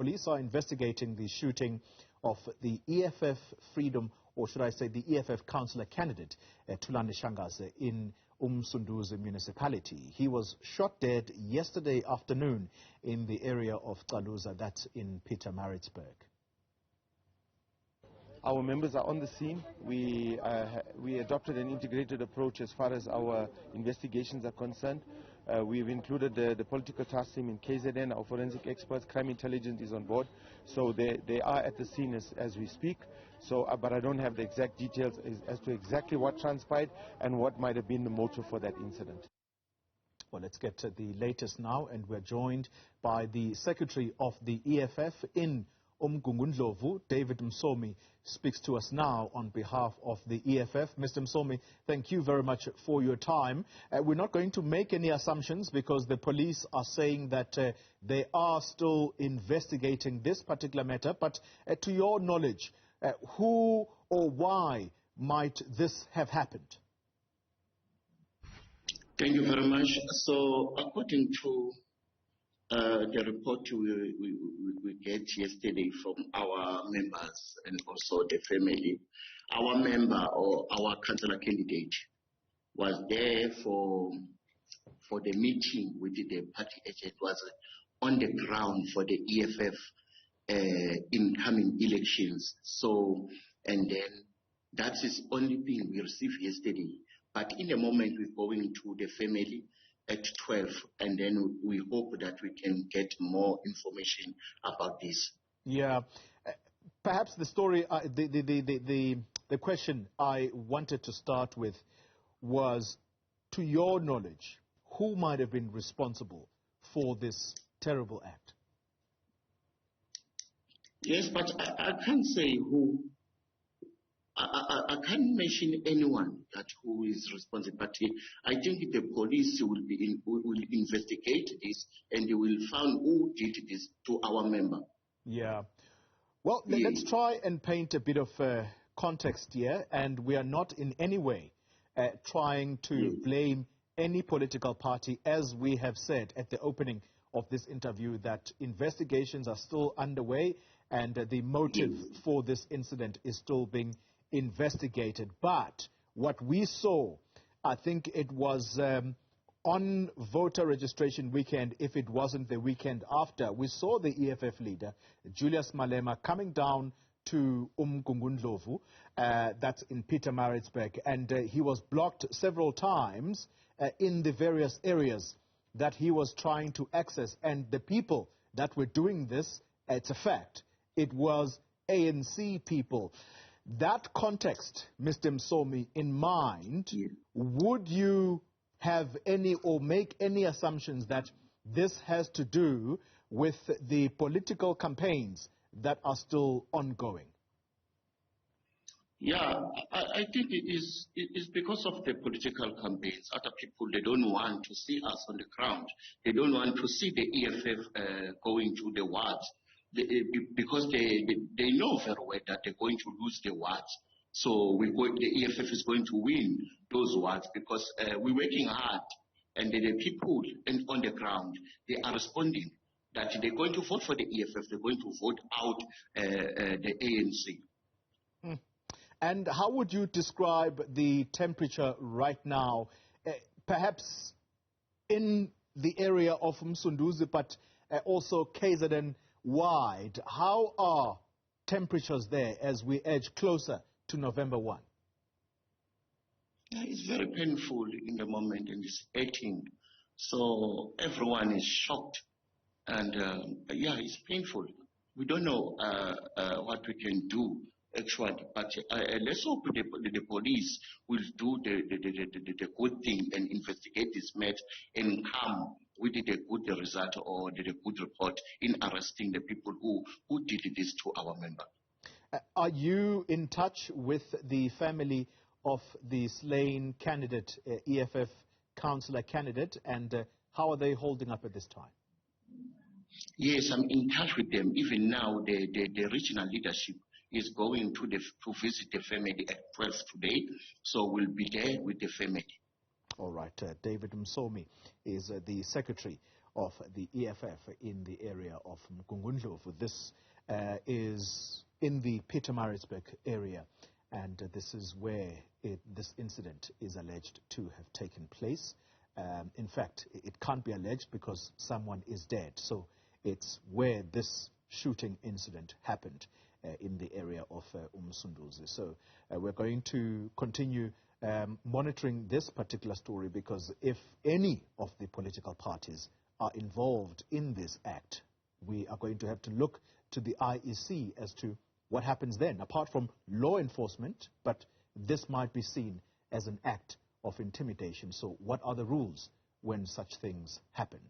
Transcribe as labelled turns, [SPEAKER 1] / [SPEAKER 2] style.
[SPEAKER 1] Police are investigating the shooting of the EFF Freedom, or should I say the EFF councillor candidate, Thulani Shangase, in Msunduzi Municipality. He was shot dead yesterday afternoon in the area of Caluza, that's in Pietermaritzburg.
[SPEAKER 2] Our members are on the scene. We adopted an integrated approach as far as our investigations are concerned. We've included the political task team in KZN, our forensic experts, crime intelligence is on board. So they are at the scene as we speak. So, but I don't have the exact details as to exactly what transpired and what might have been the motive for that incident.
[SPEAKER 1] Well, let's get to the latest now, and we're joined by the secretary of the EFF in Umgungundlovu, David Msomi, speaks to us now on behalf of the EFF. Mr. Msomi, thank you very much for your time. We're not going to make any assumptions because the police are saying that they are still investigating this particular matter. But to your knowledge, who or why might this have happened?
[SPEAKER 3] Thank you very much. So, according to the report we get yesterday from our members and also the family, our member or our councillor candidate was there for the meeting with the party agent, was on the ground for the EFF incoming elections. So, and then that is only thing we received yesterday. But in the moment we're going to the family at 12, and then we hope that we can get more information about this.
[SPEAKER 1] Yeah, perhaps the story, the question I wanted to start with was, to your knowledge, who might have been responsible for this terrible act?
[SPEAKER 3] Yes, but I can't say who. I can't mention anyone that who is responsible, but I think the police will investigate this and they will find who did this to our member.
[SPEAKER 1] Yeah. Well, let's try and paint a bit of context here, and we are not in any way trying to blame any political party. As we have said at the opening of this interview, that investigations are still underway and the motive for this incident is still being investigated. But what we saw, I think it was on voter registration weekend, if it wasn't the weekend after, we saw the EFF leader, Julius Malema, coming down to Umgungundlovu, that's in Pietermaritzburg, and he was blocked several times in the various areas that he was trying to access. And the people that were doing this, it's a fact, it was ANC people. That context, Mr. Msomi, in mind, would you have any or make any assumptions that this has to do with the political campaigns that are still ongoing?
[SPEAKER 3] Yeah, I think it is because of the political campaigns. Other people, they don't want to see us on the ground. They don't want to see the EFF going to the wards. Because they know very well that they're going to lose the wards. So the EFF is going to win those wards because we're working hard, and the people on the ground, they are responding that they're going to vote for the EFF, they're going to vote out the ANC.
[SPEAKER 1] And how would you describe the temperature right now, perhaps in the area of Msunduzi, but also KZN wide? How are temperatures there as we edge closer to November 1?
[SPEAKER 3] Yeah, it's very painful in the moment, and it's aching. So everyone is shocked, and yeah, it's painful. We don't know what we can do actually, but let's hope the police will do the good thing and investigate this matter and come with the good result or the good report in arresting the people who did this to our member.
[SPEAKER 1] Are you in touch with the family of the slain candidate, EFF councillor candidate, and how are they holding up at this time?
[SPEAKER 3] Yes, I'm in touch with them. Even now, the regional leadership is going to visit the family at 12 today, so we'll be there with the family.
[SPEAKER 1] All right. David Msomi is the secretary of the EFF in the area of Umgungundlovu. This is in the Pietermaritzburg area, and this is where this incident is alleged to have taken place. In fact, it can't be alleged because someone is dead. So it's where this shooting incident happened in the area of Msunduzi. So we're going to continue monitoring this particular story, because if any of the political parties are involved in this act, we are going to have to look to the IEC as to what happens then, apart from law enforcement, but this might be seen as an act of intimidation. So what are the rules when such things happen?